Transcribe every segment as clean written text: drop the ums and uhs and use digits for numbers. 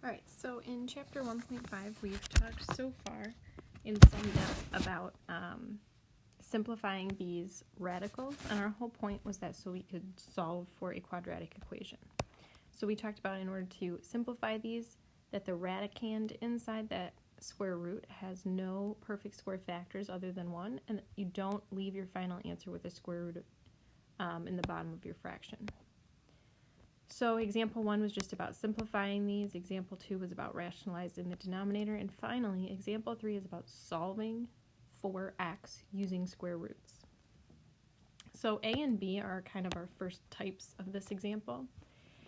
Alright, so in chapter 1.5 we've talked so far in some depth about simplifying these radicals, and our whole point was that so we could solve for a quadratic equation. So we talked about in order to simplify these, that the radicand inside that square root has no perfect square factors other than 1, and that you don't leave your final answer with a square root in the bottom of your fraction. So example 1 was just about simplifying these, example 2 was about rationalizing the denominator, and finally example 3 is about solving for x using square roots. So A and B are kind of our first types of this example,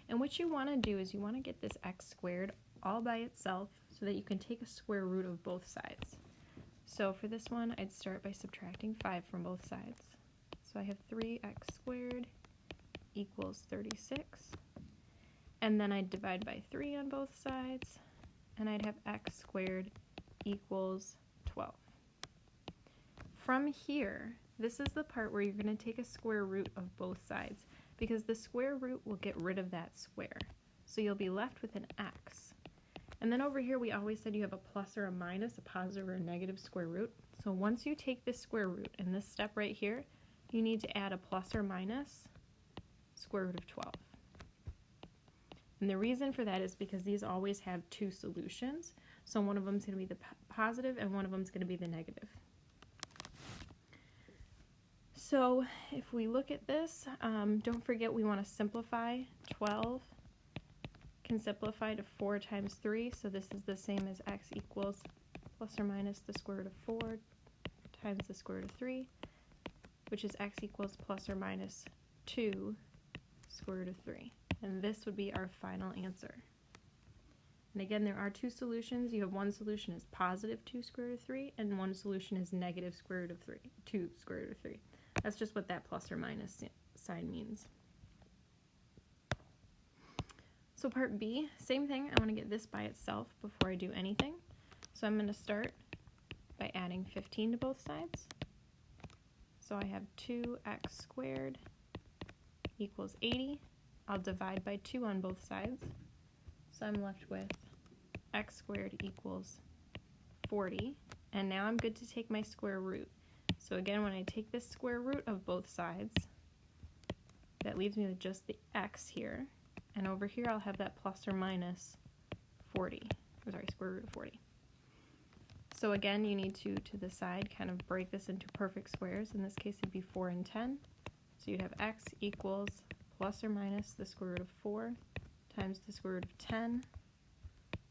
and what you want to do is you want to get this x squared all by itself so that you can take a square root of both sides. So for this one I'd start by subtracting 5 from both sides. So I have 3x squared equals 36. And then I'd divide by 3 on both sides, and I'd have x squared equals 12. From here, this is the part where you're going to take a square root of both sides, because the square root will get rid of that square. So you'll be left with an x. And then over here we always said you have a plus or a minus, a positive or a negative square root. So once you take this square root, in this step right here, you need to add a plus or minus square root of 12. And the reason for that is because these always have two solutions. So one of them is going to be the positive and one of them is going to be the negative. So if we look at this, don't forget we want to simplify. 12 can simplify to 4 times 3. So this is the same as x equals plus or minus the square root of 4 times the square root of 3, which is x equals plus or minus 2 square root of 3. And this would be our final answer. And again, there are two solutions. You have one solution is positive 2 square root of 3, and one solution is negative square root of 3, 2 square root of 3. That's just what that plus or minus sign means. So part B, same thing. I want to get this by itself before I do anything. So I'm going to start by adding 15 to both sides. So I have 2x squared equals 80. I'll divide by 2 on both sides. So I'm left with x squared equals 40. And now I'm good to take my square root. So again, when I take this square root of both sides, that leaves me with just the x here. And over here I'll have that plus or minus 40. Square root of 40. So again, you need to the side, kind of break this into perfect squares. In this case, it'd be 4 and 10. So you'd have x equals plus or minus the square root of 4 times the square root of 10,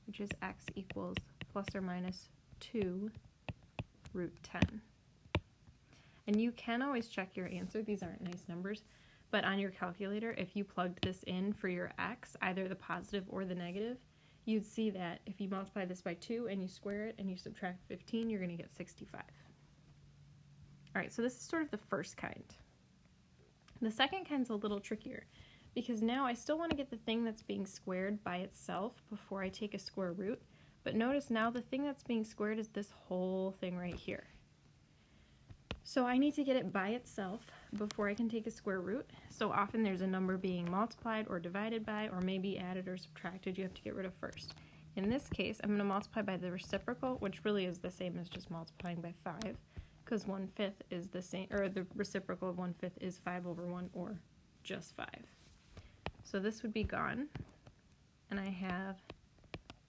which is x equals plus or minus 2 root 10. And you can always check your answer. These aren't nice numbers, but on your calculator, if you plugged this in for your x, either the positive or the negative, you'd see that if you multiply this by 2 and you square it and you subtract 15, you're going to get 65. All right, so this is sort of the first kind. The second kind's a little trickier because now I still want to get the thing that's being squared by itself before I take a square root, but notice now the thing that's being squared is this whole thing right here. So I need to get it by itself before I can take a square root. So often there's a number being multiplied or divided by or maybe added or subtracted you have to get rid of first. In this case, I'm going to multiply by the reciprocal, which really is the same as just multiplying by 5. Because 1/5 is the same, or the reciprocal of 1/5 is 5 over 1, or just 5. So this would be gone, and I have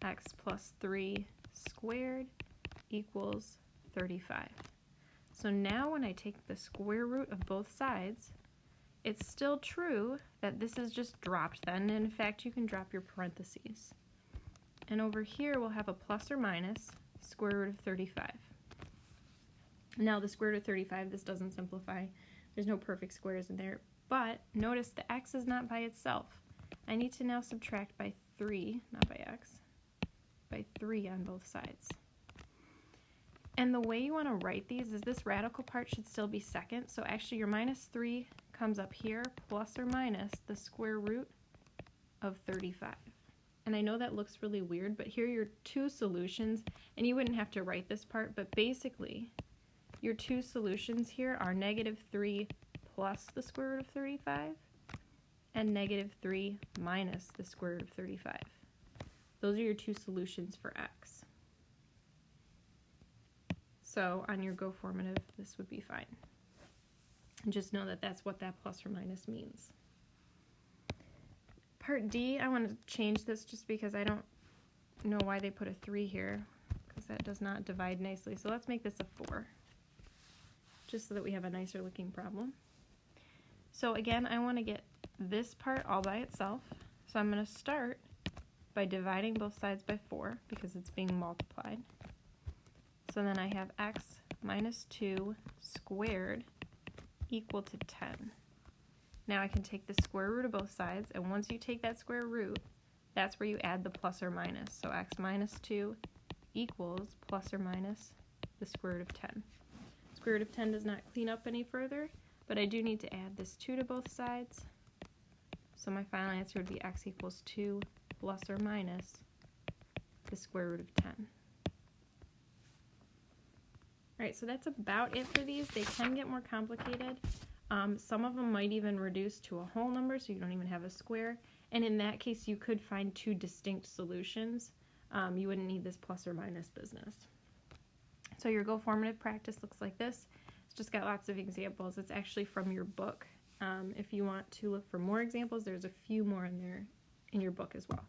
x plus 3 squared equals 35. So now when I take the square root of both sides, it's still true that this is just dropped then, and in fact you can drop your parentheses. And over here we'll have a plus or minus square root of 35. Now the square root of 35, this doesn't simplify. There's no perfect squares in there. But notice the x is not by itself. I need to now subtract by 3, not by x, by 3 on both sides. And the way you want to write these is this radical part should still be second. So actually your minus 3 comes up here, plus or minus the square root of 35. And I know that looks really weird, but here are your two solutions. And you wouldn't have to write this part, but basically your two solutions here are negative 3 plus the square root of 35 and negative 3 minus the square root of 35. Those are your two solutions for x. So on your go formative, this would be fine. And just know that that's what that plus or minus means. Part D, I want to change this just because I don't know why they put a 3 here, because that does not divide nicely. So let's make this a 4, just so that we have a nicer looking problem. So again, I want to get this part all by itself. So I'm going to start by dividing both sides by 4 because it's being multiplied. So then I have x minus 2 squared equal to 10. Now I can take the square root of both sides, and once you take that square root, that's where you add the plus or minus. So x minus 2 equals plus or minus the square root of 10. Square root of 10 does not clean up any further, but I do need to add this 2 to both sides. So my final answer would be x equals 2 plus or minus the square root of 10. Alright, so that's about it for these. They can get more complicated. Some of them might even reduce to a whole number, so you don't even have a square. And in that case, you could find two distinct solutions. You wouldn't need this plus or minus business. So your go formative practice looks like this. It's just got lots of examples. It's actually from your book. If you want to look for more examples, there's a few more in there in your book as well.